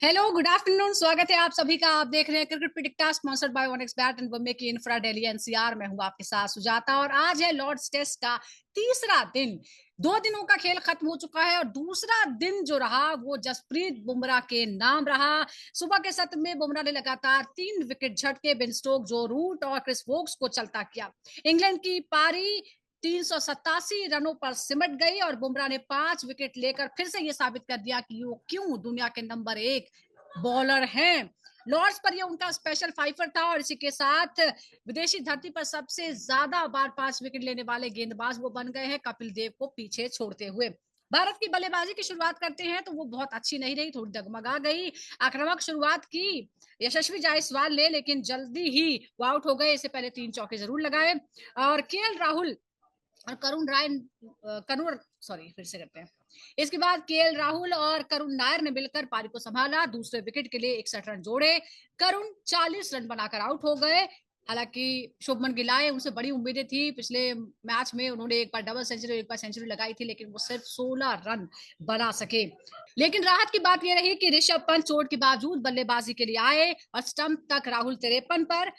Hello, good afternoon. स्वागत है आप सभी का। आप देख रहे हैं क्रिकेट पिटिकटा sponsored by one x bat and Bombay की इंफ्रा दिल्ली एनसीआर। मैं हूं आपके साथ सुजाता और आज है लॉर्ड्स टेस्ट का तीसरा दिन। 2 दिनों का खेल खत्म हो चुका है और दूसरा दिन जो रहा वो जसप्रीत बुमराह के नाम रहा। सुबह के सत्र में बुमराह ने लगातार 3 विकेट झटके। बेन स्टोक्स, जो रूट और क्रिस वोक्स को चलता किया। इंग्लैंड की पारी 387 रनों पर सिमट गई और बुमराह ने 5 विकेट लेकर फिर से यह साबित कर दिया कि वो क्यों दुनिया के नंबर 1 बॉलर हैं। लॉर्ड्स पर यह उनका स्पेशल फाइफर था और इसी के साथ विदेशी धरती पर सबसे ज्यादा बार 5 विकेट लेने वाले गेंदबाज वो बन गए हैं, कपिल देव को पीछे छोड़ते हुए। भारत की बल्लेबाजी की शुरुआत करते हैं तो वो बहुत अच्छी नहीं रही, थोड़ी डगमगा गई। आक्रामक शुरुआत की यशस्वी जायसवाल ने, लेकिन जल्दी ही वो आउट हो गए। इससे पहले 3 चौके जरूर लगाए और केएल राहुल और करुण राय करुण सॉरी फिर से करते हैं। इसके बाद केएल राहुल और करुण नायर ने मिलकर पारी को संभाला। दूसरे विकेट के लिए 61 रन जोड़े। करुण 40 रन बनाकर आउट हो गए। हालांकि शुभमन गिल आए, उनसे बड़ी उम्मीदें थी। पिछले मैच में उन्होंने एक बार डबल सेंचुरी, एक बार सेंचुरी लगाई थी, लेकिन वो सिर्फ 16 रन बना सके। लेकिन राहत की बात यह रही कि ऋषभ पंत चोट के बावजूद बल्लेबाजी के लिए आए और स्टंप तक राहुल 53 पर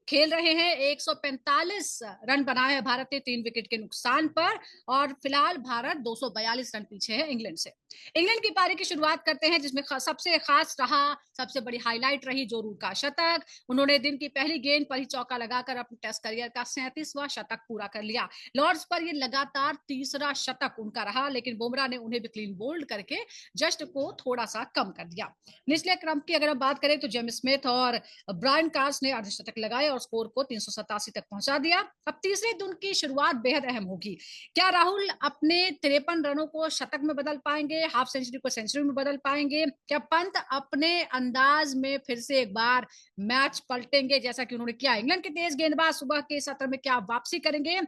खेल रहे हैं। 145 रन बनाए हैं भारत ने 3 विकेट के नुकसान पर और फिलहाल भारत 242 रन पीछे है इंग्लैंड से। इंग्लैंड की पारी की शुरुआत करते हैं जिसमें सबसे खास रहा, सबसे बड़ी हाईलाइट रही जो रूट का शतक। उन्होंने दिन की पहली गेंद पर ही चौका लगाकर अपने टेस्ट करियर का 37वां शतक पूरा कर लिया। लॉर्ड्स पर यह लगातार तीसरा शतक उनका रहा, लेकिन बुमराह ने उन्हें भी क्लीन बोल्ड करके जस्ट को थोड़ा सा कम कर दिया। निचले क्रम की अगर हम बात करें तो जेम्स स्मिथ और ब्रायन कार्स ने अर्धशतक लगाए और स्कोर को 387 तक पहुंचा दिया। अब तीसरे दिन की शुरुआत बेहद अहम होगी। क्या राहुल अपने 53 रनों को शतक में बदल पाएंगे, हाफ सेंचुरी को सेंचुरी में बदल पाएंगे? क्या पंत अपने अंदाज में फिर से एक बार मैच पलटेंगे जैसा कि उन्होंने किया? इंग्लैंड के तेज गेंदबाज सुबह के सत्र में क्या वापसी करेंगे?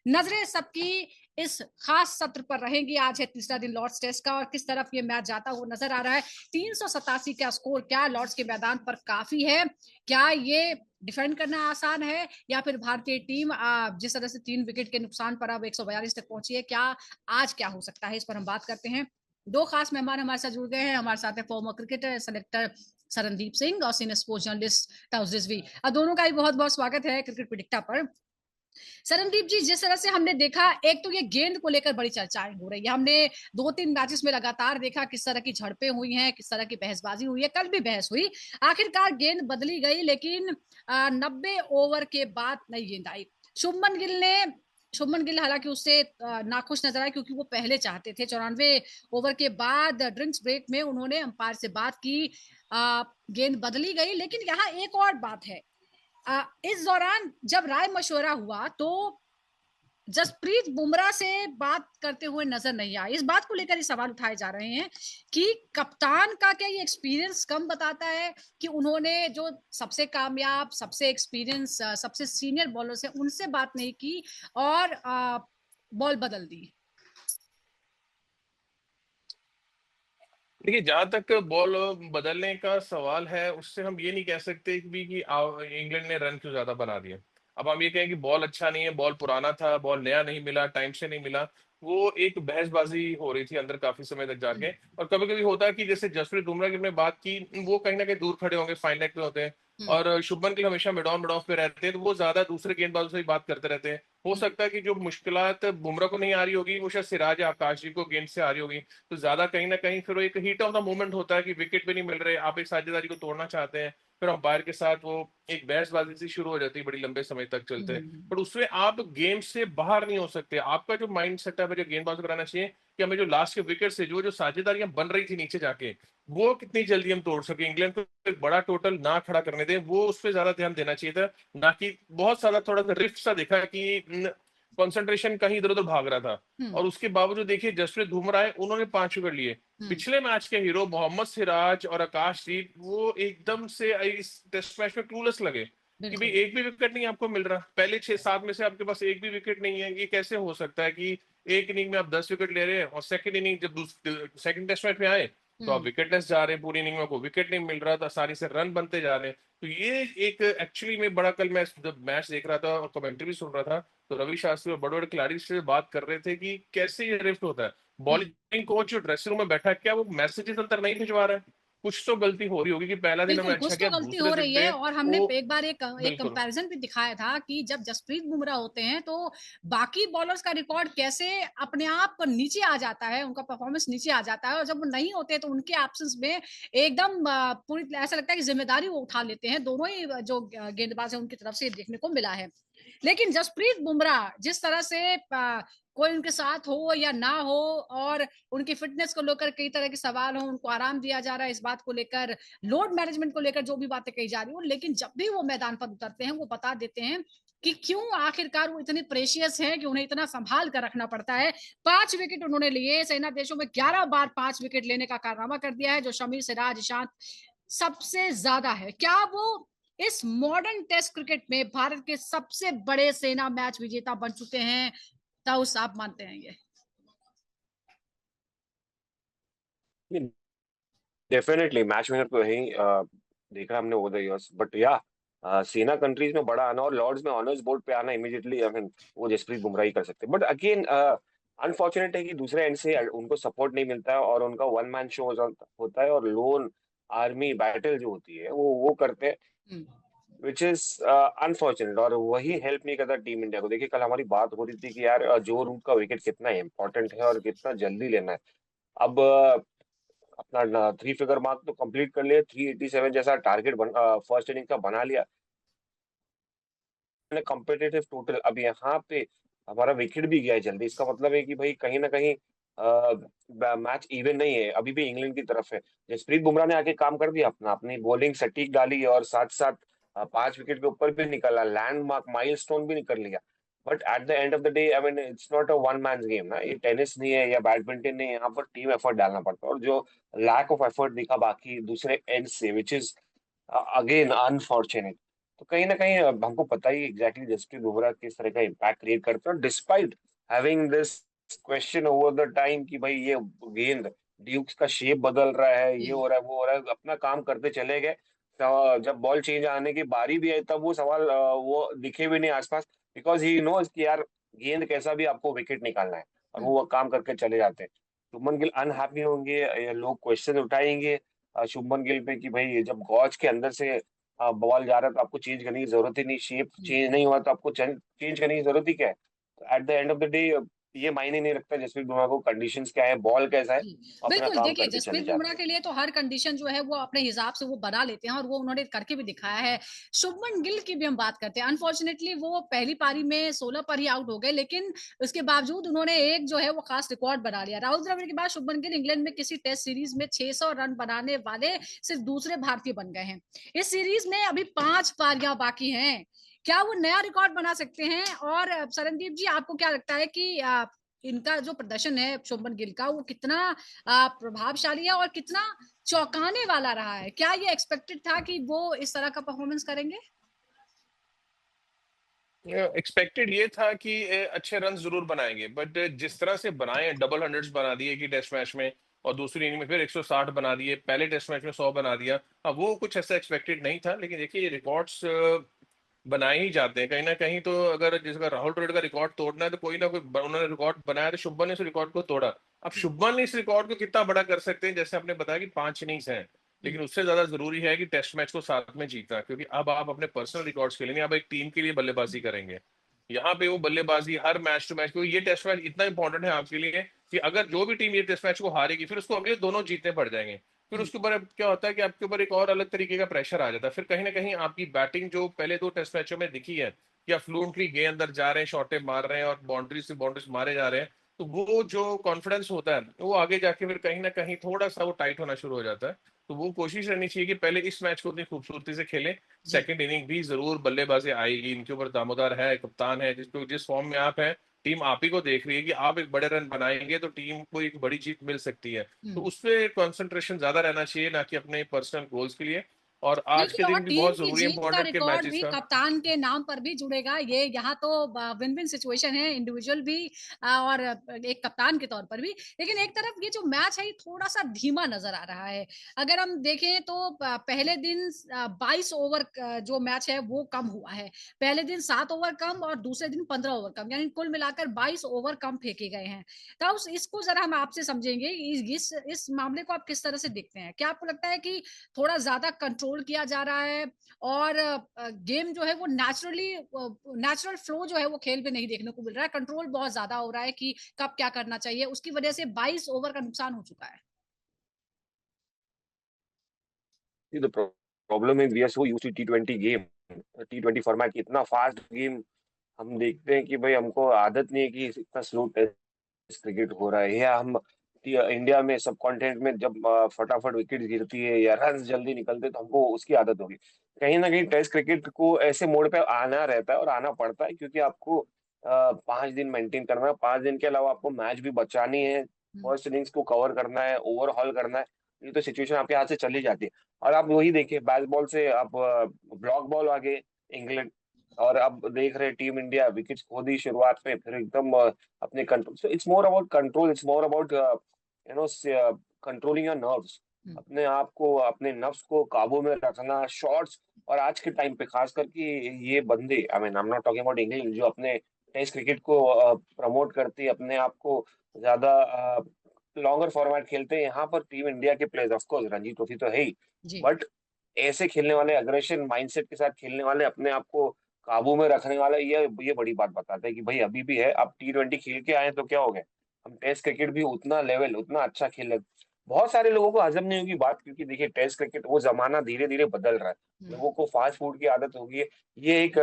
नजरें सबकी इस खास सत्र पर रहेंगी। आज है तीसरा दिन लॉर्ड्स टेस्ट का और किस तरफ ये मैच जाता हुआ नजर आ रहा है। 387 का स्कोर क्या लॉर्ड्स के मैदान पर काफी है? क्या ये डिफेंड करना आसान है या फिर भारतीय टीम जिस तरह से 3 विकेट के नुकसान पर अब 142 तक पहुंची है, क्या आज क्या हो सकता है? इस पर हम बात करते हैं। 2 खास मेहमान हमारे साथ जुड़ गए हैं। हमारे साथ है former cricketer selector Sharandeep Singh और senior sports journalist Taus Rizvi. दोनों का ही बहुत बहुत स्वागत है क्रिकेट पिटिकटा पर। शरणदीप जी, जिस तरह से हमने देखा, एक तो ये गेंद को लेकर बड़ी चर्चाएं हो रही है। हमने 2-3 मैचेस में लगातार देखा किस तरह की झड़पें हुई हैं, किस तरह की बहसबाजी हुई है। कल भी बहस हुई। आखिरकार गेंद बदली गई, लेकिन 90 ओवर के बाद नई गेंद आई। शुभमन गिल हालांकि उससे नाखुश नजर आए क्योंकि वो पहले चाहते थे। 94 ओवर के बाद ड्रिंक्स ब्रेक में उन्होंने अंपायर से बात की। गेंद बदली गई, लेकिन यहाँ एक और बात है। इस दौरान जब राय मशवरा हुआ तो जसप्रीत बुमराह से बात करते हुए नजर नहीं आया। इस बात को लेकर ये सवाल उठाए जा रहे हैं कि कप्तान का क्या ये एक्सपीरियंस कम बताता है कि उन्होंने जो सबसे कामयाब, सबसे एक्सपीरियंस, सबसे सीनियर बॉलर्स हैं उनसे बात नहीं की और बॉल बदल दी। देखिए, जहां तक बॉल बदलने का सवाल है उससे हम ये नहीं कह सकते कि इंग्लैंड ने रन क्यों ज्यादा बना दिए। अब हम ये कहें कि बॉल अच्छा नहीं है, बॉल पुराना था, बॉल नया नहीं मिला, टाइम से नहीं मिला। वो एक बहसबाजी हो रही थी अंदर काफी समय तक जाके। और कभी कभी होता है कि जैसे जसप्रीत बुमराह की हमने बात की, वो कहीं ना कहीं दूर खड़े होंगे, फाइन लेग पे होते हैं। और शुभमन गिल हमेशा मिड ऑन मिड ऑफ पे रहते हैं, तो वो ज्यादा दूसरे गेंदबाजों से ही बात करते रहते हैं। हो सकता है कि जो मुश्किलात बुमराह को नहीं आ रही होगी वो शायद सिराज या आकाश जी को गेंद से आ रही होगी। तो ज्यादा कहीं ना कहीं फिर वो एक हीट ऑफ द मोमेंट होता है कि विकेट भी नहीं मिल रहे, आप एक साझेदारी को तोड़ना चाहते हैं। फिर अंपायर के साथ वो एक बहसबाजी सी शुरू हो जाती है, बड़ी लंबे समय तक चलते हैं। बट उसमें आप गेम से बाहर नहीं हो सकते। आपका जो माइंड सेटअप है, जो गेंदबाजों को कराना चाहिए कि हमें जो लास्ट के विकेट से जो जो साझेदारियां बन रही थी नीचे जाके, वो कितनी जल्दी हम तोड़ सके, इंग्लैंड को एक बड़ा टोटल ना खड़ा करने दें, वो उस पर ज्यादा ध्यान देना चाहिए था। ना कि बहुत सारा थोड़ा सा रिफ्ट सा देखा कि कंसंट्रेशन कहीं इधर उधर भाग रहा था। और उसके बावजूद देखिए जसप्रीत बुमराह है, उन्होंने 5 विकेट लिए। पिछले मैच के हीरो मोहम्मद सिराज और आकाशदीप वो एकदम से इस टेस्ट मैच में क्लूलेस लगे कि भाई एक भी विकेट नहीं आपको मिल रहा, पहले 6-7 में से आपके पास एक भी विकेट नहीं है। ये कैसे हो सकता है कि एक इनिंग में आप 10 विकेट ले रहे हैं और सेकंड इनिंग जब सेकंड टेस्ट मैच में आए तो आप विकेटलेस जा रहे हैं, पूरी इनिंग में को विकेट नहीं मिल रहा था, आसानी से रन बनते जा रहे हैं। तो ये एक एक्चुअली में बड़ा, कल मैं जब मैच देख रहा था और कमेंट्री भी सुन रहा था तो रवि शास्त्री और बड़े बड़े खिलाड़ी से बात कर रहे थे कि कैसे ये रिफ्ट होता है। बॉलिंग कोच जो ड्रेसिंग रूम में बैठा है, क्या वो मैसेजेस अंदर नहीं भिजवा रहा है? कुछ तो गलती हो रही होगी कि पहला दिन हमने बिल्कुल, अच्छा कुछ किया, तो गलती दूसरे हो दिन रही पे है और हमने वो एक बार एक बिल्कुल कंपैरिजन भी दिखाया था कि जब जसप्रीत बुमराह होते हैं तो बाकी बॉलर्स का रिकॉर्ड कैसे अपने आप नीचे आ जाता है, उनका परफॉर्मेंस नीचे आ जाता है, और जब वो नहीं होते तो उनके एब्सेंस में एकदम पूरी ऐसा लगता है कि जिम्मेदारी वो उठा लेते हैं। दोनों ही जो गेंदबाज है उनकी तरफ से देखने को मिला है। लेकिन जसप्रीत बुमराह जिस तरह से कोई उनके साथ हो या ना हो, और उनकी फिटनेस को लेकर कई तरह के सवाल हो, उनको आराम दिया जा रहा है इस बात को लेकर, लोड मैनेजमेंट को लेकर जो भी बातें कही जा रही हो, लेकिन जब भी वो मैदान पर उतरते हैं वो बता देते हैं कि क्यों आखिरकार वो इतने प्रेशियस हैं कि उन्हें इतना संभाल कर रखना पड़ता है। 5 विकेट उन्होंने लिए, सेना देशों में 11 बार 5 विकेट लेने का कारनामा कर दिया है, जो शमी, सिराज, ईशांत सबसे ज्यादा है। क्या वो इस मॉडर्न टेस्ट क्रिकेट में भारत के सबसे बड़े सेना मैच विजेता बन चुके हैं? ताउस, आप मानते हैं ये? डेफिनेटली मैच विनर तो है ही, देखा हमने ओवर द इयर्स, बट या सेना कंट्रीज में बड़ा आना और लॉर्ड्स में ऑनर्स बोर्ड पे आना इमीडिएटली, आई मीन वो जसप्रीत बुमराह ही कर सकते, बट अगेन अनफॉर्चुनेट है कि दूसरे एंड से उनको सपोर्ट नहीं मिलता है और उनका वन मैन शो होता है और लोन आर्मी बैटल जो होती है वो करते हैं, हम्म, विच इज अनफॉर्चुनेट, और वही हेल्प नहीं करता टीम इंडिया को। देखिए कल हमारी बात हो रही थी कि यार जो रूट का विकेट कितना इंपॉर्टेंट है और कितना जल्दी लेना है। अब अपना 3 फिगर मार्क तो कंप्लीट कर लिया, 387 जैसा टारगेट फर्स्ट इनिंग का बना लिया कॉम्पिटेटिव टोटल। अब यहाँ पे हमारा विकेट भी गया है जल्दी, इसका मतलब है कि भाई कहीं ना कहीं मैच इवन नहीं है, अभी भी इंग्लैंड की तरफ है। जसप्रीत बुमराह ने आके काम कर दिया अपना, अपनी बॉलिंग सटीक डाली और साथ साथ 5 विकेट के ऊपर भी निकाला, लैंडमार्क माइलस्टोन भी निकल लिया। But at the end of the day I mean it's not a one man game ना, ये टेनिस नहीं है या बैडमिंटन नहीं है, यहाँ पर टीम एफर्ट डालना पड़ता है, और जो लैक ऑफ एफर्ट दिखा बाकी दूसरे एंड से, विच इज अगेन अनफॉर्चुनेट। तो कहीं ना कहीं हमको पता ही एग्जैक्टली जसप्रीत बुमराह किस तरह का इम्पैक्ट क्रिएट करता है, despite having this question over the time कि भाई ये गेंद ड्यूक्स का शेप बदल रहा है, ये हो रहा है वो हो रहा है, अपना काम करते चले गए। तो जब बॉल चेंज आने की बारी भी आई तब वो सवाल वो दिखे भी नहीं आसपास, बिकॉज ही नोज कि यार गेंद कैसा भी आपको विकेट निकालना है, और वो काम करके चले जाते हैं। शुभमन गिल अनहैप्पी होंगे, ये लोग क्वेश्चन उठाएंगे शुभमन गिल पे कि भाई जब गॉज के अंदर से बॉल जा रहा है तो आपको चेंज करने की जरूरत ही नहीं, शेप चेंज नहीं हुआ तो आपको चेंज करने की जरूरत ही क्या है। Eight the end of the day ये मायने नहीं रखता जसप्रीत बुमराह को कंडीशंस क्या है, बॉल कैसा है, जी, अपना बिल्कुल। काम देखिए, करके चले जसप्रीत जाते बुमराह हैं। के लिए तो हर कंडीशन जो है वो अपने हिसाब से वो बना लेते हैं, और वो उन्होंने करके भी दिखाया है। शुभमन गिल की भी हम बात करते हैं। अनफॉर्चुनेटली वो पहली पारी में 16 पर ही आउट हो गए, लेकिन उसके बावजूद उन्होंने एक जो है वो खास रिकॉर्ड बना लिया। राहुल द्रविड़ के बाद शुभमन गिल इंग्लैंड में किसी टेस्ट सीरीज में 600 रन बनाने वाले सिर्फ दूसरे भारतीय बन गए हैं। इस सीरीज में अभी 5 पारियां बाकी हैं। क्या वो नया रिकॉर्ड बना सकते हैं? और सरनदीप जी, आपको क्या लगता है कि इनका जो प्रदर्शन है शुभमन गिल का, वो कितना प्रभावशाली है और कितना चौंकाने वाला रहा है? क्या ये एक्सपेक्टेड था कि वो इस तरह का परफॉर्मेंस करेंगे? एक्सपेक्टेड ये था कि अच्छे रन जरूर बनाएंगे, बट जिस तरह से बनाए, डबल हंड्रेड्स बना दिए कि टेस्ट मैच में, और दूसरी इनिंग में फिर 160 बना दिए, पहले टेस्ट मैच में 100 बना दिया। अब वो कुछ ऐसा एक्सपेक्टेड नहीं था, लेकिन देखिए ये रिकॉर्ड्स बनाए ही जाते हैं कहीं ना कहीं। तो अगर जिसका राहुल द्रविड़ का रिकॉर्ड तोड़ना है तो कोई ना कोई उन्होंने रिकॉर्ड बनाया, तो शुभमन ने इस रिकॉर्ड को तोड़ा। अब शुभमन ने इस रिकॉर्ड को कितना बड़ा कर सकते हैं, जैसे आपने बताया कि 5 इनिंग्स हैं, लेकिन उससे ज्यादा जरूरी है कि टेस्ट मैच को साथ में जीतना, क्योंकि अब आप अपने पर्सनल रिकॉर्ड्स के लिए नहीं, आप एक टीम के लिए बल्लेबाजी करेंगे। यहाँ पे वो बल्लेबाजी हर मैच टू मैच, क्योंकि ये टेस्ट मैच इतना इंपॉर्टेंट है आपके लिए कि अगर जो भी टीम ये टेस्ट मैच को हारेगी फिर उसको अगले दोनों जीतने पड़ जाएंगे। फिर उसके ऊपर अब क्या होता है कि आपके ऊपर एक और अलग तरीके का प्रेशर आ जाता है। फिर कहीं ना कहीं आपकी बैटिंग जो पहले 2 टेस्ट मैचों में दिखी है कि आप फ्लुएंटली गेंद अंदर जा रहे हैं, शॉटे मार रहे हैं और बाउंड्री से बाउंड्रीज मारे जा रहे हैं, तो वो जो कॉन्फिडेंस होता है वो आगे जाके फिर कहीं ना कहीं थोड़ा सा वो टाइट होना शुरू हो जाता है। तो वो कोशिश रहनी चाहिए कि पहले इस मैच को उतनी खूबसूरती से खेलें, जी, सेकंड इनिंग भी जरूर बल्लेबाजी आएगी, इनके ऊपर दामोदार है, कप्तान है, जिस फॉर्म में आप हैं, टीम आप ही को देख रही है कि आप एक बड़े रन बनाएंगे तो टीम को एक बड़ी जीत मिल सकती है। तो उस पर कंसंट्रेशन ज्यादा रहना चाहिए, ना कि अपने पर्सनल गोल्स के लिए। और आज के बिल्कुल, और दिन भी टीम बहुत की जरूरी है जीत का इंपॉर्टेंट के रिकॉर्ड मैचेस भी का। कप्तान के नाम पर भी जुड़ेगा। ये यहाँ तो विन विन सिचुएशन है, इंडिविजुअल भी और एक कप्तान के तौर पर भी। लेकिन एक तरफ ये जो मैच है ये थोड़ा सा धीमा नजर आ रहा है। अगर हम देखें तो पहले दिन 22 ओवर जो मैच है वो कम हुआ है। पहले दिन 7 ओवर कम और दूसरे दिन 15 ओवर कम, यानी कुल मिलाकर 22 ओवर कम फेंके गए हैं। तो इसको जरा हम आपसे समझेंगे, इस मामले को आप किस तरह से देखते हैं? क्या आपको लगता है कि थोड़ा ज्यादा कंट्रोल किया जा रहा है और गेम जो है वो नेचुरल फ्लो जो है वो खेल में नहीं देखने को मिल रहा है, कंट्रोल बहुत ज्यादा हो रहा है कि कब क्या करना चाहिए, उसकी वजह से 22 ओवर का नुकसान हो चुका है? See, the problem is we are so used to T20 game, T20 format की इतना फास्ट गेम हम देखते हैं कि भाई हमको आदत नहीं है कि इतना स्लो टेस्ट क्रिकेट हो रहा है। या हम इंडिया में सब कॉन्टिनेंट में जब फटाफट विकेट गिरती है या रन जल्दी निकलते हैं, तो हमको उसकी आदत होगी। कहीं ना कहीं टेस्ट क्रिकेट को ऐसे मोड पे आना रहता है और आना पड़ता है, क्योंकि आपको 5 दिन मेंटेन करना है। 5 दिन के अलावा आपको मैच भी बचानी है, हम्म, फर्स्ट इनिंग्स को कवर करना है, ओवरहॉल करना है। ये तो सिचुएशन आपके हाथ से चली जाती है। और आप वही देखिए, बैसबॉल से आप ब्लॉक बॉल आ गए इंग्लैंड, और अब देख रहे टीम इंडिया विकेट्स खो दी शुरुआत में, फिर एकदम अपने control. So it's more about control, it's more about no controlling your nerves. Hmm, अपने आप को, अपने नफ्स को काबू में रखना, शॉट्स। और आज के टाइम पे खास करके ये बंदे, I mean I am not talking about England, जो अपने टेस्ट क्रिकेट को प्रमोट करती है, अपने आप को ज्यादा लॉन्गर फॉर्मेट खेलते हैं। यहाँ पर टीम इंडिया के players, of course Ranji trophy तो है ही, जी बट ऐसे खेलने वाले, अग्रेशन माइंडसेट के साथ खेलने वाले, अपने आप को काबू में रखने वाला, ये बड़ी बात बताता है कि भाई अभी भी है। आप T20 खेल के आए तो क्या हो गया, हम टेस्ट क्रिकेट भी उतना लेवल, उतना अच्छा खेल। बहुत सारे लोगों को हजम नहीं होगी बात, क्योंकि देखिए टेस्ट क्रिकेट, वो जमाना धीरे धीरे बदल रहा है। हम्म, लोगों को फास्ट फूड की आदत होगी है। ये एक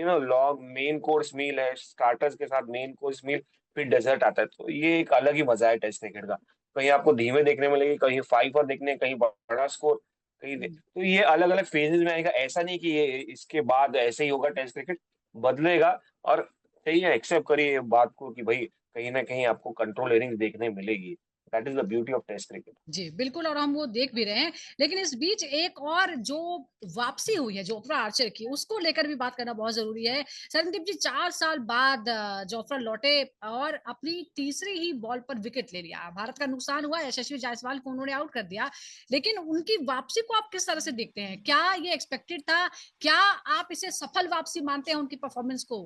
लॉन्ग मेन कोर्स मील है, स्टार्टर्स के साथ मेन कोर्स मील, फिर डेजर्ट आता है। तो ये एक अलग ही मजा है टेस्ट क्रिकेट का। कहीं आपको धीमे देखने मिलेगी, कहीं 5 ओवर देखने, कहीं बड़ा स्कोर, कहीं हम्म। तो ये अलग अलग फेजेस में आएगा। ऐसा नहीं कि ये इसके बाद ऐसे ही होगा, टेस्ट क्रिकेट बदलेगा। और सही है, एक्सेप्ट करिए ये बात को कि भाई कहीं ना कहीं आपको कंट्रोल इनिंग्स देखने मिलेगी। That is the beauty of test cricket. जी बिल्कुल, और हम वो देख भी रहे हैं। लेकिन इस बीच एक और जो वापसी हुई है जोफ्रा आर्चर की, उसको लेकर भी बात करना बहुत जरूरी है। सरनदीप जी, 4 साल बाद जोफ्रा लौटे और अपनी तीसरी ही बॉल पर विकेट ले लिया। भारत का नुकसान हुआ, यशस्वी जायसवाल को उन्होंने आउट कर दिया। लेकिन उनकी वापसी को आप किस तरह से देखते हैं? क्या ये एक्सपेक्टेड था? क्या आप इसे सफल वापसी मानते हैं उनकी परफॉर्मेंस को?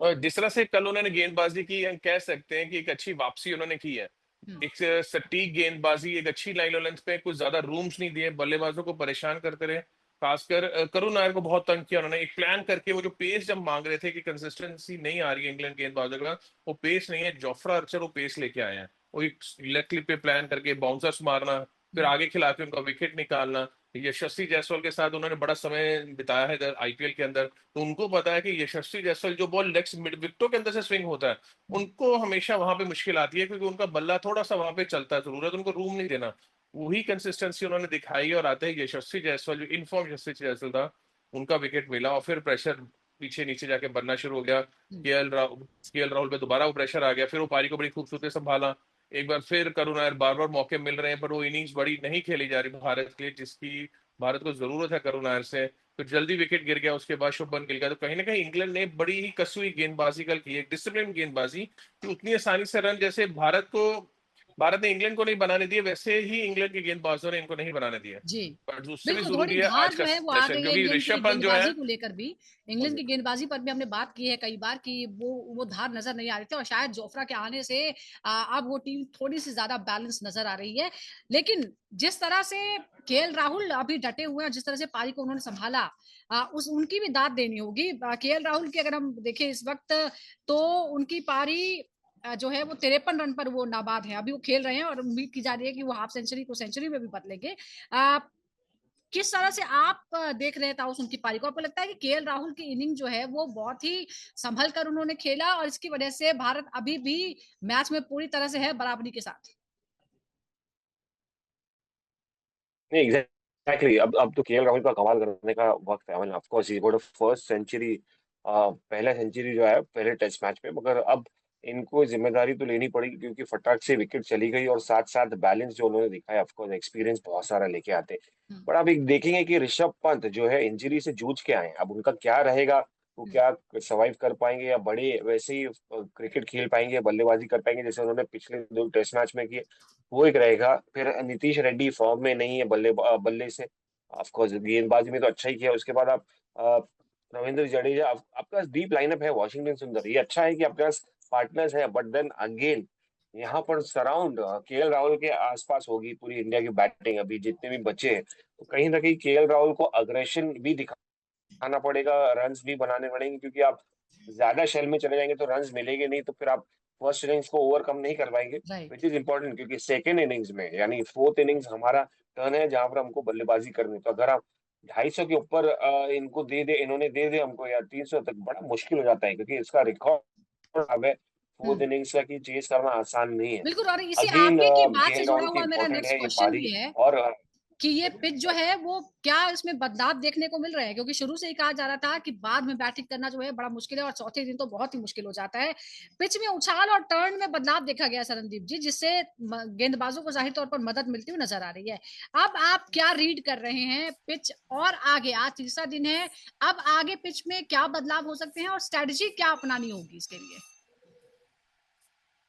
और जिस तरह से कल उन्होंने गेंदबाजी की, हम कह सकते हैं कि एक अच्छी वापसी उन्होंने की है। हम्म, एक सटीक गेंदबाजी, एक अच्छी लाइन लेंथ पे, कुछ ज्यादा रूम्स नहीं दिए, बल्लेबाजों को परेशान करते रहे। खासकर करुण नायर को बहुत तंग किया उन्होंने। एक प्लान करके वो जो पेस जब मांग रहे थे कि कंसिस्टेंसी नहीं आ रही है इंग्लैंड गेंदबाजों का, वो पेस नहीं है। जोफ्रा आर्चर वो पेस लेके आए हैं। वो एक लेग क्लिप पे प्लान करके बाउंसर्स मारना, फिर हम्म, आगे खिला के उनका विकेट निकालना। यशस्वी जायसवाल के साथ उन्होंने बड़ा समय बिताया है इधर आईपीएल के अंदर, तो उनको पता है कि यशस्वी जायसवाल जो बॉल लेग्स मिड विकेटों के अंदर से स्विंग होता है, उनको हमेशा वहां पे मुश्किल आती है, क्योंकि उनका बल्ला थोड़ा सा वहां पे चलता है, जरूरत उनको रूम नहीं देना। वही कंसिस्टेंसी उन्होंने दिखाई और आते ही यशस्वी जायसवाल, जो इनफॉर्म यशस्वी जायसवाल था, उनका विकेट मिला और फिर प्रेशर पीछे नीचे जाके बनना शुरू हो गया। हम्म, के एल राहुल पे दोबारा वो प्रेशर आ गया, फिर वो पारी को बड़ी खूबसूरती से संभाला। एक बार फिर करुण नायर, बार बार मौके मिल रहे हैं पर वो इनिंग्स बड़ी नहीं खेली जा रही भारत के लिए, जिसकी भारत को जरूरत है करुण नायर से। तो जल्दी विकेट गिर गया, उसके बाद शुभमन गिल का। तो कहीं ना कहीं इंग्लैंड ने बड़ी ही कसी हुई गेंदबाजी कल की, एक डिसिप्लिन गेंदबाजी, कि उतनी आसानी से रन, जैसे भारत ने इंग्लैंड को नहीं बनाने दिए, वैसे ही इंग्लैंड के गेंदबाजों ने इनको नहीं बनाने दिए। जी पर उससे भी बिल्कुल, थोड़ी जरूरी है धार आज जो का है वो आ सेशन, गई है क्योंकि इंग्लैंड की ऋषभ पंत जो है। गेंदबाजी को लेकर भी। इंग्लैंड की गेंदबाजी पर भी हमने बात की है कई बार कि वो धार नजर नहीं आ रही थी, और शायद जोफ्रा के आने से अब वो टीम थोड़ी सी ज्यादा बैलेंस नजर आ रही है। लेकिन जिस तरह से केएल राहुल अभी डटे हुए हैं, जिस तरह से पारी को उन्होंने संभाला, उस उनकी भी दाद देनी होगी। केएल राहुल की अगर हम देखें इस वक्त, तो उनकी पारी जो है वो 53 रन पर वो नाबाद है। अभी वो खेल रहे हैं और उम्मीद की जा रही है कि वो हाफ सेंचुरी को सेंचुरी में भी बदलेंगे। किस तरह से आप देख रहे थे उस उनकी पारी को? आपको लगता है कि केएल राहुल की इनिंग जो है वो बहुत ही संभल कर उन्होंने खेला और इसकी वजह से भारत अभी भी मैच में पूरी तरह से है बराबरी के साथ? नहीं, एग्जैक्टली। अब तो केएल राहुल का कमाल करने का वक्त है। Of course he got a first century, पहला सेंचुरी जो है पहले टेस्ट मैच पे। मगर अब इनको जिम्मेदारी तो लेनी पड़ेगी, क्योंकि फटाक से विकेट चली गई और साथ साथ बैलेंस जो उन्होंने दिखाया, ऑफकोर्स एक्सपीरियंस बहुत सारा लेके आते हैं। हम्म, पर आप एक देखेंगे कि ऋषभ पंत जो है इंजरी से जूझ के आए हैं, अब उनका क्या रहेगा, वो हम्म, क्या सर्वाइव कर पाएंगे या बड़े वैसे ही क्रिकेट खेल पाएंगे या बल्लेबाजी कर पाएंगे जैसे उन्होंने पिछले 2 टेस्ट मैच में किए, वो एक रहेगा। फिर नीतीश रेड्डी फॉर्म में नहीं है बल्ले से, ऑफकोर्स गेंदबाजी में तो अच्छा ही किया। उसके बाद आप अ, रविंद्र जडेजा, आपके पास डीप लाइनअप है, वॉशिंगटन सुंदर, ये अच्छा है कि आपके पास पार्टनर्स है, बट देन अगेन यहाँ पर सराउंड केएल राहुल के आसपास होगी पूरी इंडिया की बैटिंग, अभी जितने भी बचे हैं, तो कहीं ना कहीं केएल राहुल को अग्रेशन भी दिखाना पड़ेगा, रन्स भी बनाने पड़ेंगे, क्योंकि आप ज्यादा शेल में चले जाएंगे तो रन्स मिलेंगे नहीं, तो फिर आप फर्स्ट इनिंग्स को ओवरकम नहीं कर पाएंगे, राइट। विच इज इंपॉर्टेंट, क्योंकि सेकेंड इनिंग्स में यानी फोर्थ इनिंग्स हमारा टर्न है जहां पर हमको बल्लेबाजी करनी है। तो अगर आप 250 के ऊपर इनको इन्होंने दे दे हमको या 300 तक, बड़ा मुश्किल हो जाता है, क्योंकि इसका रिकॉर्ड अब है फोर्थ हम्म, इनिंग्स का कि चेस करना आसान नहीं है। बिल्कुल। और इसी अगेन आगे की बात से केएल जुड़ा राहुल की हुआ मेरा इंपॉर्टेंट नेक्स्ट है ये क्वेश्चन पारी। भी है और कि ये पिच जो है वो क्या इसमें बदलाव देखने को मिल रहे हैं, क्योंकि शुरू से ही कहा जा रहा था कि बाद में बैटिंग करना जो है बड़ा मुश्किल है और चौथे दिन तो बहुत ही मुश्किल हो जाता है। पिच में उछाल और टर्न में बदलाव देखा गया सरनदीप जी, जिससे गेंदबाजों को जाहिर तौर पर मदद मिलती हुई नजर आ रही है। अब आप क्या रीड कर रहे हैं पिच और आगे, आज तीसरा दिन है, अब आगे पिच में क्या बदलाव हो सकते हैं और स्ट्रेटजी क्या अपनानी होगी इसके लिए?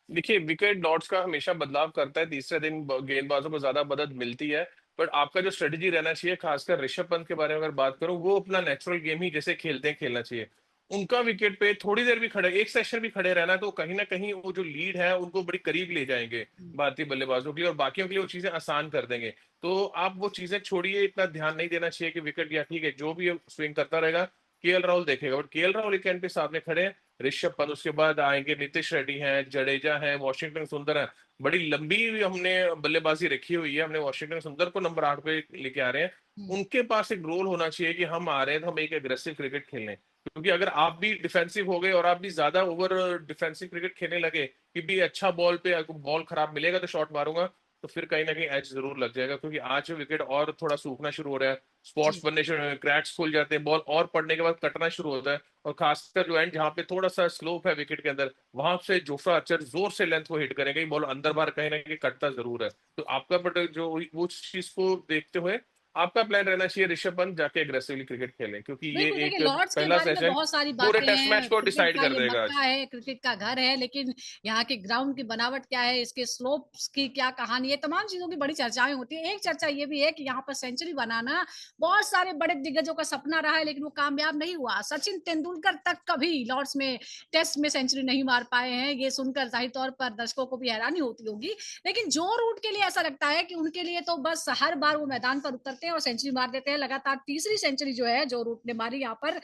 देखिए, विकेट लॉर्ड्स का हमेशा बदलाव करता है, तीसरे दिन गेंदबाजों को ज्यादा मदद मिलती है। बट आपका जो स्ट्रेटजी रहना चाहिए, खासकर ऋषभ पंत के बारे में अगर बात करूं, वो अपना नेचुरल गेम ही जैसे खेलते हैं खेलना चाहिए। उनका विकेट पे थोड़ी देर भी खड़े, एक सेशन भी खड़े रहना, तो कहीं ना कहीं वो जो लीड है उनको बड़ी करीब ले जाएंगे भारतीय बल्लेबाजों के लिए, और बाकियों के लिए वो चीजें आसान कर देंगे। तो आप वो चीजें छोड़िए, इतना ध्यान नहीं देना चाहिए कि विकेट गया, ठीक है जो भी स्विंग करता रहेगा केएल राहुल देखेगा। बट केएल राहुल एक एंड पे सामने खड़े हैं, ऋषभ पंत, उसके बाद आएंगे नीतीश रेड्डी हैं, जडेजा हैं, वॉशिंगटन सुंदर है। बड़ी लंबी हमने बल्लेबाजी रखी हुई है, हमने वॉशिंगटन सुंदर को नंबर 8 पे लेके आ रहे हैं। उनके पास एक रोल होना चाहिए कि हम आ रहे हैं तो हम एक एग्रेसिव क्रिकेट खेलें, क्योंकि अगर आप भी डिफेंसिव हो गए और आप भी ज्यादा ओवर डिफेंसिव क्रिकेट खेलने लगे कि भी अच्छा बॉल पे बॉल खराब मिलेगा तो शॉट मारूंगा, तो फिर कहीं ना कहीं एज जरूर लग जाएगा। क्योंकि आज विकेट और थोड़ा सूखना शुरू हो रहा है, स्पॉट्स जी। बनने शुरू, क्रैक्स खुल जाते हैं, बॉल और पड़ने के बाद कटना शुरू होता है। और खासकर जो एंड जहां पे थोड़ा सा स्लोप है विकेट के अंदर, वहां से जोफ्रा आर्चर जोर से लेंथ को हिट करेंगे, बॉल अंदर बाहर कहीं ना कहीं कटता जरूर है। तो आपका बट जो वो चीज को देखते हुए आपका प्लान रहना चाहिए ऋषभ पंत जाके एग्रेसिवली क्रिकेट खेलें, क्योंकि ये बिल्कुल, देखिए एक लॉर्ड्स के पहला बारे में सेशन बहुत सारी पूरे बातें टेस्ट मैच हैं, को क्रिकेट डिसाइड का कर ये देगा मक्का आज। है, क्रिकेट का घर है, लेकिन यहाँ के ग्राउंड की बनावट क्या है, इसके स्लोप्स की क्या कहानी है, तमाम चीजों की बड़ी चर्चाएं होती है। एक चर्चा ये भी है कि यहाँ पर सेंचुरी बनाना बहुत सारे बड़े दिग्गजों का सपना रहा है, लेकिन वो कामयाब नहीं हुआ। सचिन तेंदुलकर तक कभी लॉर्ड्स में टेस्ट में सेंचुरी नहीं मार पाए हैं, ये सुनकर जाहिर तौर पर दर्शकों को भी हैरानी होती होगी। लेकिन जो रूट के लिए ऐसा लगता है कि उनके लिए तो बस हर बार वो मैदान पर उतरते हैं और सेंचुरी मार देते हैं। लगातार तीसरी सेंचुरी जो है जो रूट ने मारी, यहाँ पर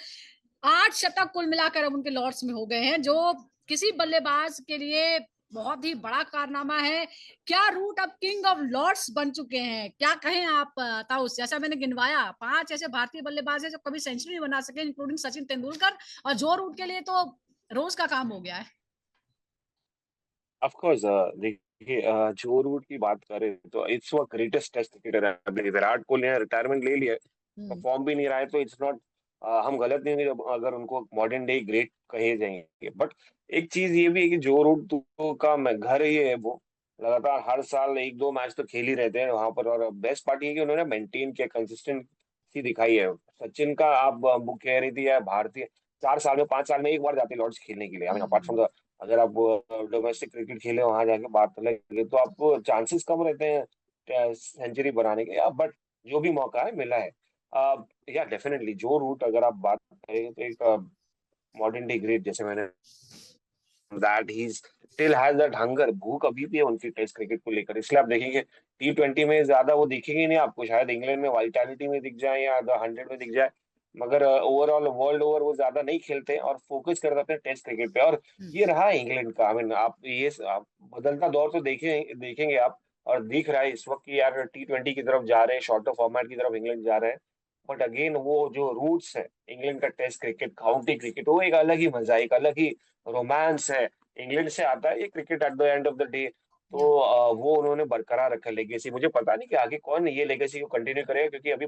8 शतक कुल मिलाकर अब उनके लॉर्ड्स में हो गए हैं, जो किसी बल्लेबाज के लिए बहुत ही बड़ा कारनामा है। क्या रूट अब किंग ऑफ लॉर्ड्स बन चुके हैं, क्या कहें आप ताउस? जैसा मैंने गिनवाया, 5 ऐसे भारतीय बल्लेबाज हैं जो कभी सेंचुरी बना सके, इंक्लूडिंग सचिन तेंदुलकर, और जो रूट के लिए तो रोज का काम हो गया है। ऑफ कोर्स देखिए, जो रूट की बात करें तो इट्स वो ग्रेटेस्ट टेस्ट क्रिकेटर है। अभी विराट कोहली ने रिटायरमेंट ले लिया है, हम्म, परफॉर्म भी नहीं रहा है, तो इट्स नॉट, हम गलत नहीं होंगे अगर उनको मॉडर्न डे ग्रेट कहे जाएंगे। बट एक चीज ये भी है कि जो रूट तो का घर ही है वो, लगातार हर साल 1-2 मैच तो खेल ही रहते हैं वहां पर, और बेस्ट पार्टी है कि उन्होंने मेंटेन किया, कंसिस्टेंसी दिखाई है। सचिन का आप बुक कह रही थी, या भारतीय 4 साल में 5 साल में एक बार जाते हैं लॉर्ड्स खेलने के लिए, I mean apart from the, अगर आप डोमेस्टिक क्रिकेट खेले वहां जाके बात लगे तो आपको चांसेस कम रहते हैं सेंचुरी बनाने के, बट जो भी मौका है मिला है। या डेफिनेटली जो रूट अगर आप बात करेंगे तो एक मॉडर्न डे ग्रेट, जैसे मैंने that he still has that hunger, भूख अभी भी है उनकी टेस्ट क्रिकेट को लेकर, इसलिए आप देखेंगे T20 में ज्यादा वो दिखेंगे नहीं आपको, शायद इंग्लैंड में वाइटैलिटी में दिख जाए या द 100 में दिख जाए, मगर ओवरऑल वर्ल्ड ओवर वो ज्यादा नहीं खेलते और फोकस कर जाते हैं टेस्ट क्रिकेट पे। और ये रहा है इंग्लैंड का, आई मीन आप बदलता दौर तो देखेंगे आप, और दिख रहा है इस वक्त कि यार T20 की तरफ जा रहे हैं, शॉर्टर फॉर्मेट की तरफ इंग्लैंड जा रहे हैं। बट अगेन वो जो रूट्स है इंग्लैंड का, टेस्ट क्रिकेट, काउंटी क्रिकेट, वो एक अलग ही मजा, एक अलग ही रोमांस है, इंग्लैंड से आता है ये cricket at the end of the day. या तो वो उन्होंने बरकरार रखा लेगेसी, मुझे पता नहीं कि आगे कौन ये लेगेसी को कंटिन्यू करेगा, क्योंकि अभी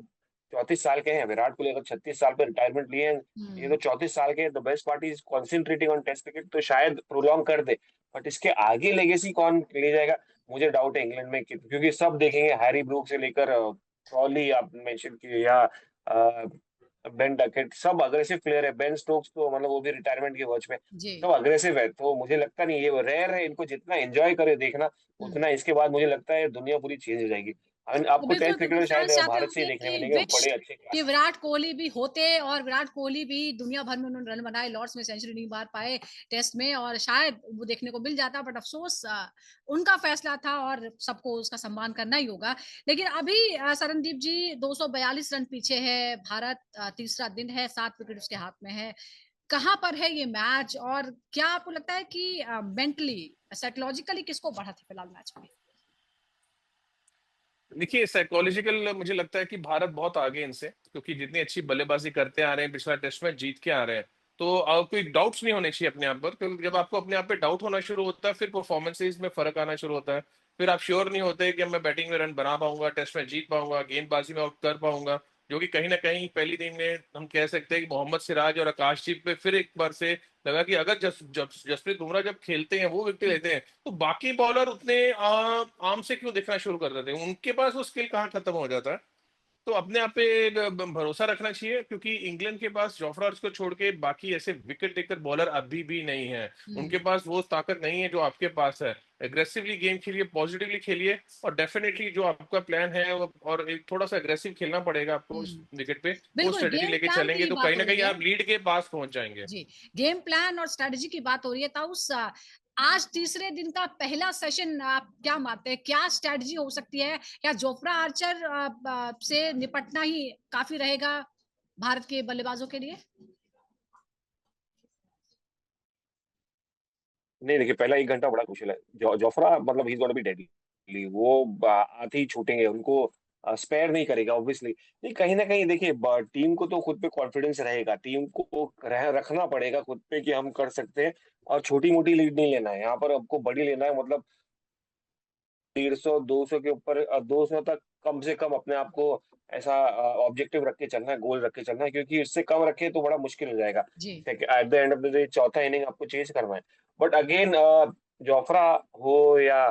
34 साल के हैं, विराट कोहली अगर 36 साल पे रिटायरमेंट लिए हैं, ये तो 34 साल के हैं। The best part is concentrating on test cricket, तो शायद प्रोलॉन्ग कर दे। बट इसके आगे लेगेसी कौन ले जाएगा, मुझे डाउट है इंग्लैंड में, क्योंकि सब देखेंगे हैरी ब्रूक से लेकर क्रॉली आप मेंशन किए, या बेन डकेट, सब अग्रेसिव प्लेयर है। बेन स्टोक्स तो मतलब वो भी रिटायरमेंट के वर्ज में, जी। सब अग्रेसिव है। तो मुझे लगता नहीं, ये रेयर है, इनको जितना एंजॉय करे देखना हम्म। उतना इसके बाद मुझे लगता है दुनिया पूरी चेंज हो जाएगी। तो आपको बिल्कुल टेस्ट क्रिकेट बिल्कुल में शायद फैंस चाहते भारत से ही होंगे देखने कि मिलेंगे विश बड़े अच्छे कि क्लास। विराट कोहली भी होते और विराट कोहली भी दुनिया भर में उन्होंने रन बनाए, लॉर्ड्स में सेंचुरी नहीं मार पाए टेस्ट में, और शायद वो देखने को मिल जाता, बट अफसोस उनका फैसला था और सबको उसका सम्मान करना ही होगा। लेकिन अभी शरणदीप जी 242 रन पीछे है भारत, तीसरा दिन है, 7 विकेट उसके हाथ में है। कहाँ पर है ये मैच, और क्या आपको लगता है कि मेंटली साइकोलॉजिकली किसको बढ़ा था फिलहाल मैच में? देखिए, साइकोलॉजिकल मुझे लगता है कि भारत बहुत आगे इनसे, क्योंकि जितनी अच्छी बल्लेबाजी करते आ रहे हैं, पिछला टेस्ट मैच जीत के आ रहे हैं, तो कोई डाउट्स नहीं होने चाहिए अपने आप पर, क्योंकि जब आपको अपने आप पे डाउट होना शुरू होता है, फिर परफॉर्मेंसेज में फर्क आना शुरू होता है। फिर आप श्योर नहीं होते कि अब मैं बैटिंग में रन बना पाऊंगा, टेस्ट में जीत पाऊंगा, गेंदबाजी में आउट कर पाऊंगा, जो कि कहीं ना कहीं पहली दिन में हम कह सकते हैं कि मोहम्मद सिराज और आकाशदीप पे फिर एक बार से लगा कि अगर जसप्रीत बुमराह जब खेलते हैं, वो विकेट लेते हैं, तो बाकी बॉलर उतने आम से क्यों दिखना शुरू कर देते हैं, उनके पास वो स्किल कहाँ खत्म हो जाता है। तो अपने आप पे भरोसा रखना चाहिए, क्योंकि इंग्लैंड के पास जोफ्रा आर्चर को छोड़ के बाकी ऐसे विकेट टेकर बॉलर अभी भी नहीं है। उनके पास वो ताकत नहीं है जो आपके पास है। एग्रेसिवली गेम खेलिए, पॉजिटिवली खेलिए, और डेफिनेटली जो आपका प्लान है और एक थोड़ा सा एग्रेसिव खेलना पड़ेगा आपको उस हम्म। विकेट पे, वो बिल्कुल स्ट्रेटेजी गेम लेके प्लान चलेंगे की तो बात कहीं हो ना रही कहीं है। आप लीड के पास पहुंच जाएंगे। जी, गेम प्लान और स्ट्रेटजी की बात हो रही है, ताउस आज तीसरे दिन का पहला सेशन आप क्या मानते हैं, क्या स्ट्रेटजी हो सकती है? क्या जोफ्रा आर्चर से निपटना ही काफी रहेगा भारत के बल्लेबाजों के लिए? नहीं, देखिए पहला 1 घंटा बड़ा क्रूशियल है। जोफ्रा मतलब he is gonna be deadly, वो आते ही छूटेंगे उनको, स्पेयर नहीं करेगा ऑब्वियसली। नहीं, कहीं ना कहीं देखिए टीम को तो खुद पे कॉन्फिडेंस रहेगा, टीम को रखना पड़ेगा खुद पे कि हम कर सकते हैं। और छोटी मोटी लीड नहीं लेना है यहाँ पर, हमको बड़ी लेना है। मतलब 150 200 के ऊपर, 200 तक कम से कम अपने आप को ऐसा ऑब्जेक्टिव रख के चलना है, गोल रख के चलना है, क्योंकि इससे कम रखे तो बड़ा मुश्किल हो जाएगा। जी। At the end of the day चौथा इनिंग आपको चेज करना है। बट अगेन जोफ्रा हो या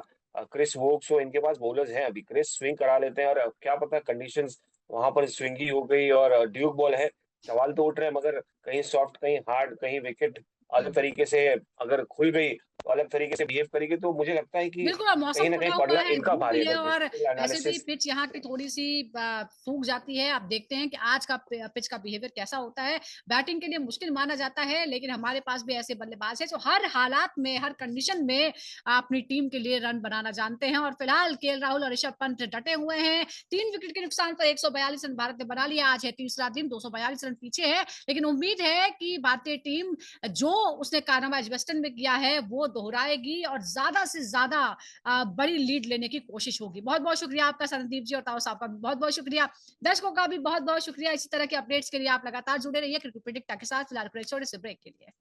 क्रिस वोक्स हो, इनके पास बॉलर्स हैं। अभी क्रिस स्विंग करा लेते हैं, और क्या पता कंडीशंस वहां पर स्विंगी हो गई और ड्यूक बॉल है, सवाल तो उठ रहे हैं। मगर कहीं सॉफ्ट, कहीं हार्ड, कहीं विकेट अलग तरीके से अगर खुल गई, तो अलग तरीके से बिहेव करेगी, तो मुझे लगता है कि बिल्कुल, और कहीं मौसम ना कहीं खुला हुआ पड़ना है, इनका धूप भी भारी है। है, बट और फिजिकल वैसे भी एनालिसिस, पिच यहाँ की थोड़ी सी फूक जाती है। आप देखते हैं कि आज का पिच का बिहेवियर कैसा होता है। बैटिंग के लिए मुश्किल माना जाता है, लेकिन हमारे पास भी ऐसे बल्लेबाज हैं जो हर हालात में, हर कंडीशन में अपनी टीम के लिए रन बनाना जानते हैं। और फिलहाल केएल राहुल और ऋषभ पंत डटे हुए हैं। 3 विकेट के नुकसान पर 142 रन भारत ने बना लिया। आज है तीसरा दिन, 242 रन पीछे है, लेकिन उम्मीद है कि भारतीय टीम जो उसने कारनामा एजबेस्टन में किया है वो दोहराएगी और ज्यादा से ज्यादा बड़ी लीड लेने की कोशिश होगी। बहुत बहुत शुक्रिया आपका संदीप जी, और ताऊ साहब का भी बहुत बहुत शुक्रिया। दर्शकों का भी बहुत बहुत शुक्रिया। इसी तरह के अपडेट्स के लिए आप लगातार जुड़े रहिए क्रिकेट प्रेडिक्टर के साथ। फिलहाल छोटे से ब्रेक के लिए